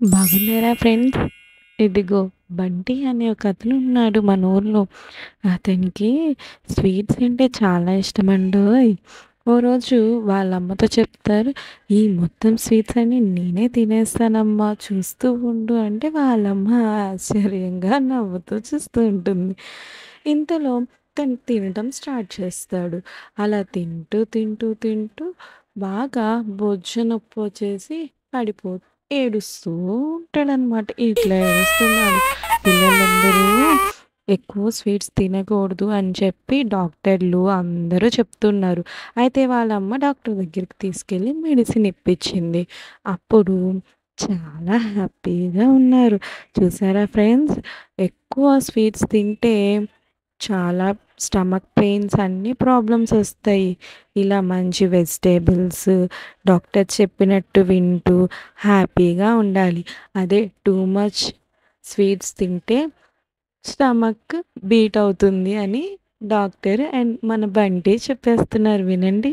బాగున్నారా ఫ్రెండ్స్? ఇదిగో బంటి అనే ఒకతను ఉన్నాడు మన ఊర్లో. అతనికి స్వీట్స్ అంటే చాలా ఇష్టమండోయ్! ఓ రోజు వాళ్ళ అమ్మతో చెప్తారు, "ఈ మొత్తం స్వీట్స్ అన్నీ నేనే తినేస్తానమ్మా చూస్తూ ఉండు" అంటే వాళ్ళమ్మ ఆశ్చర్యంగా నవ్వుతూ చూస్తూ ఉంటుంది. ఇంతలో తను తినటం స్టార్ట్ చేస్తాడు. అలా తింటూ, తింటూ, తింటూ బాగా బొజ్జ నొప్పొచ్చేసి ఏడుస్తూ ఉంటాడనమాట. ఇట్లా ఏడుస్తున్నాడు. పిల్లలందరూ ఎక్కువ స్వీట్స్ తినకూడదు అని చెప్పి డాక్టర్లు అందరూ చెప్తున్నారు. అయితే వాళ్ళమ్మ డాక్టర్ దగ్గరికి తీసుకెళ్ళి మెడిసిన్ ఇప్పించింది. అప్పుడు చాలా హ్యాపీగా ఉన్నారు. చూసారా ఫ్రెండ్స్? ఎక్కువ స్వీట్స్ తింటే చాలా స్టమక్ పెయిన్స్ అన్నీ ప్రాబ్లమ్స్ వస్తాయి. ఇలా మంచి వెజిటేబుల్స్ డాక్టర్ చెప్పినట్టు వింటూ హ్యాపీగా ఉండాలి. అదే టూ మచ్ స్వీట్స్ తింటే స్టమక్ బీట్ అవుతుంది అని డాక్టర్ అండ్ మన బంటి చెప్పేస్తున్నారు వినండి.